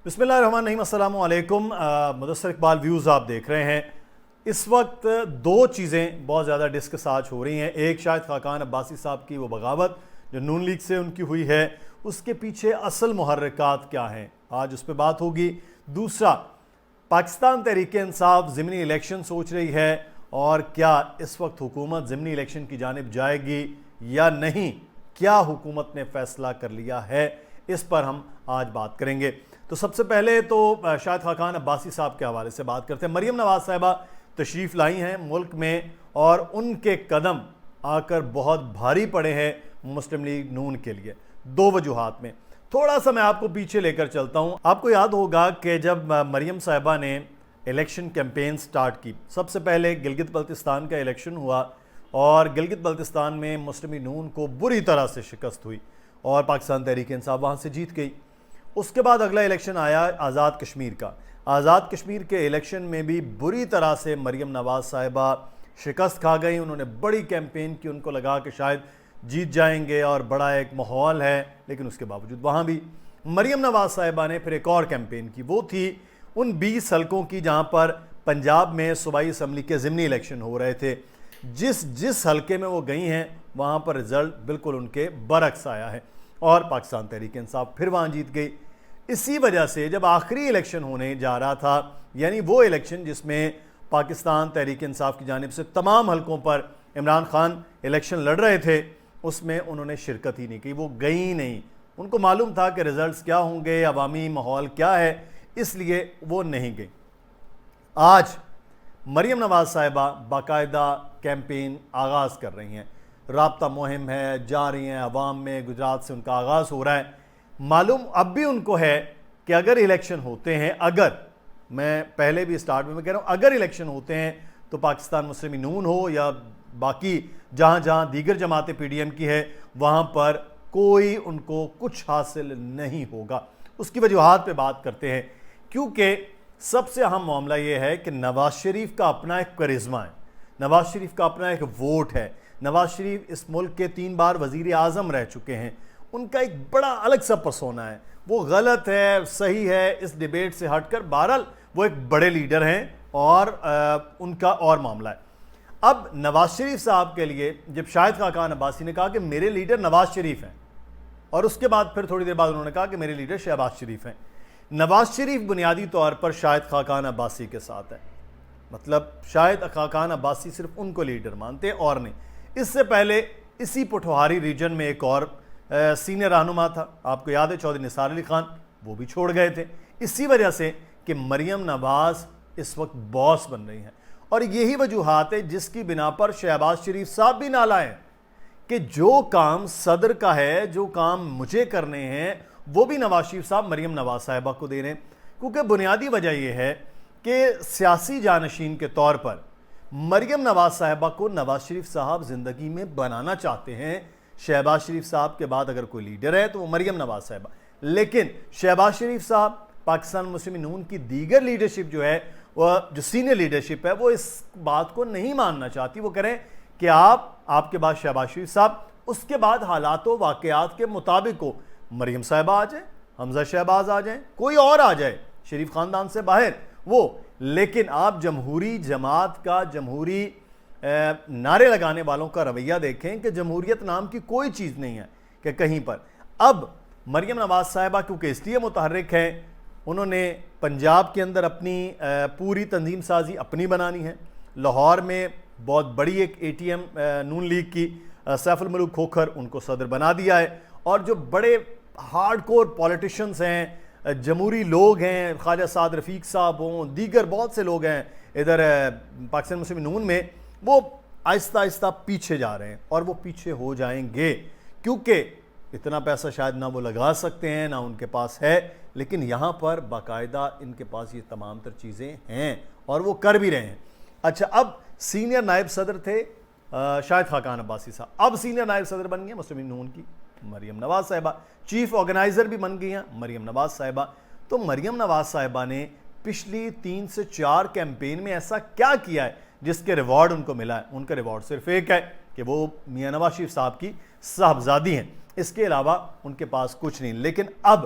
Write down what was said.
بسم اللہ الرحمن الرحیم، السلام علیکم۔ مدثر اقبال ویوز آپ دیکھ رہے ہیں۔ اس وقت دو چیزیں بہت زیادہ ڈسکس آج ہو رہی ہیں۔ ایک شاہد خاقان عباسی صاحب کی وہ بغاوت جو نون لیگ سے ان کی ہوئی ہے، اس کے پیچھے اصل محرکات کیا ہیں، آج اس پہ بات ہوگی۔ دوسرا، پاکستان تحریک انصاف ضمنی الیکشن سوچ رہی ہے، اور کیا اس وقت حکومت ضمنی الیکشن کی جانب جائے گی یا نہیں، کیا حکومت نے فیصلہ کر لیا ہے، اس پر ہم آج بات کریں گے۔ تو سب سے پہلے تو شاہد خاقان عباسی صاحب کے حوالے سے بات کرتے ہیں۔ مریم نواز صاحبہ تشریف لائی ہیں ملک میں، اور ان کے قدم آ کر بہت بھاری پڑے ہیں مسلم لیگ نون کے لیے، دو وجوہات میں۔ تھوڑا سا میں آپ کو پیچھے لے کر چلتا ہوں۔ آپ کو یاد ہوگا کہ جب مریم صاحبہ نے الیکشن کیمپین سٹارٹ کی، سب سے پہلے گلگت بلتستان کا الیکشن ہوا، اور گلگت بلتستان میں مسلم لیگ نون کو بری طرح سے شکست ہوئی، اور پاکستان تحریک انصاف وہاں سے جیت گئی۔ اس کے بعد اگلا الیکشن آیا آزاد کشمیر کا۔ آزاد کشمیر کے الیکشن میں بھی بری طرح سے مریم نواز صاحبہ شکست کھا گئی۔ انہوں نے بڑی کیمپین کی، ان کو لگا کہ شاید جیت جائیں گے اور بڑا ایک ماحول ہے، لیکن اس کے باوجود وہاں بھی مریم نواز صاحبہ نے پھر ایک اور کیمپین کی۔ وہ تھی ان 20 حلقوں کی جہاں پر پنجاب میں صوبائی اسمبلی کے ضمنی الیکشن ہو رہے تھے۔ جس حلقے میں وہ گئی ہیں وہاں پر رزلٹ بالکل ان کے برعکس آیا ہے، اور پاکستان تحریک انصاف پھر وہاں جیت گئی۔ اسی وجہ سے جب آخری الیکشن ہونے جا رہا تھا، یعنی وہ الیکشن جس میں پاکستان تحریک انصاف کی جانب سے تمام حلقوں پر عمران خان الیکشن لڑ رہے تھے، اس میں انہوں نے شرکت ہی نہیں کی، وہ گئی نہیں۔ ان کو معلوم تھا کہ رزلٹس کیا ہوں گے، عوامی ماحول کیا ہے، اس لیے وہ نہیں گئی۔ آج مریم نواز صاحبہ باقاعدہ کیمپین آغاز کر رہی ہیں، رابطہ مہم ہے، جا رہی ہیں عوام میں، گجرات سے ان کا آغاز ہو رہا ہے۔ معلوم اب بھی ان کو ہے کہ اگر الیکشن ہوتے ہیں، میں پہلے بھی سٹارٹ میں کہہ رہا ہوں، اگر الیکشن ہوتے ہیں تو پاکستان مسلم لیگ نون ہو یا باقی جہاں جہاں دیگر جماعتیں پی ڈی ایم کی ہے، وہاں پر کوئی ان کو کچھ حاصل نہیں ہوگا۔ اس کی وجوہات پہ بات کرتے ہیں، کیونکہ سب سے اہم معاملہ یہ ہے کہ نواز شریف کا اپنا ایک کرزمہ ہے، نواز شریف کا اپنا ایک ووٹ ہے۔ نواز شریف اس ملک کے 3 بار وزیر اعظم رہ چکے ہیں، ان کا ایک بڑا الگ سا پرسونا ہے۔ وہ غلط ہے، صحیح ہے، اس ڈیبیٹ سے ہٹ کر بہرحال وہ ایک بڑے لیڈر ہیں، اور ان کا اور معاملہ ہے۔ اب نواز شریف صاحب کے لیے جب شاہد خاقان عباسی نے کہا کہ میرے لیڈر نواز شریف ہیں، اور اس کے بعد پھر تھوڑی دیر بعد انہوں نے کہا کہ میرے لیڈر شہباز شریف ہیں، نواز شریف بنیادی طور پر شاہد خاقان عباسی کے ساتھ ہے۔ مطلب شاہد خاقان عباسی صرف ان کو لیڈر مانتے اور نہیں۔ اس سے پہلے اسی پٹھوہاری ریجن میں ایک اور سینئر رہنما تھا، آپ کو یاد ہے، چودھری نثار علی خان، وہ بھی چھوڑ گئے تھے، اسی وجہ سے کہ مریم نواز اس وقت باس بن رہی ہیں۔ اور یہی وجوہات ہے جس کی بنا پر شہباز شریف صاحب بھی نالا ہیں کہ جو کام صدر کا ہے، جو کام مجھے کرنے ہیں، وہ بھی نواز شریف صاحب مریم نواز صاحبہ کو دے رہے ہیں۔ کیونکہ بنیادی وجہ یہ ہے کہ سیاسی جانشین کے طور پر مریم نواز صاحبہ کو نواز شریف صاحب زندگی میں بنانا چاہتے ہیں۔ شہباز شریف صاحب کے بعد اگر کوئی لیڈر ہے تو وہ مریم نواز صاحبہ، لیکن شہباز شریف صاحب، پاکستان مسلم لیگ نون کی دیگر لیڈرشپ جو ہے، وہ جو سینئر لیڈرشپ ہے، وہ اس بات کو نہیں ماننا چاہتی۔ وہ کریں کہ آپ کے بعد شہباز شریف صاحب، اس کے بعد حالات و واقعات کے مطابق ہو، مریم صاحبہ آ جائیں، حمزہ شہباز آ جائیں، کوئی اور آ جائے شریف خاندان سے باہر وہ، لیکن آپ جمہوری جماعت کا، جمہوری نعرے لگانے والوں کا رویہ دیکھیں کہ جمہوریت نام کی کوئی چیز نہیں ہے کہ کہیں پر۔ اب مریم نواز صاحبہ کیونکہ اس لیے متحرک ہیں، انہوں نے پنجاب کے اندر اپنی پوری تنظیم سازی اپنی بنانی ہے۔ لاہور میں بہت بڑی ایک A T M Noon League کی، سیف الملوک کھوکھر، ان کو صدر بنا دیا ہے، اور جو بڑے ہارڈ کور پولیٹیشنز ہیں، جمہوری لوگ ہیں، خواجہ سعد رفیق صاحب ہوں، دیگر بہت سے لوگ ہیں ادھر پاکستان مسلم لیگ نون میں، وہ آہستہ آہستہ پیچھے جا رہے ہیں، اور وہ پیچھے ہو جائیں گے، کیونکہ اتنا پیسہ شاید نہ وہ لگا سکتے ہیں، نہ ان کے پاس ہے، لیکن یہاں پر باقاعدہ ان کے پاس یہ تمام تر چیزیں ہیں، اور وہ کر بھی رہے ہیں۔ اچھا، اب سینئر نائب صدر تھے شاہد خاقان عباسی صاحب، اب سینئر نائب صدر بن گئے مسلم لیگ نون کی مریم نواز صاحبہ، چیف آرگنائزر بھی بن گئی ہیں مریم نواز صاحبہ۔ تو مریم نواز صاحبہ نے پچھلی 3 سے 4 کیمپین میں ایسا کیا کیا ہے جس کے ریوارڈ ان کو ملا ہے؟ ان کا ریوارڈ صرف ایک ہے کہ وہ میاں نواز شریف صاحب کی صاحبزادی ہیں، اس کے علاوہ ان کے پاس کچھ نہیں۔ لیکن اب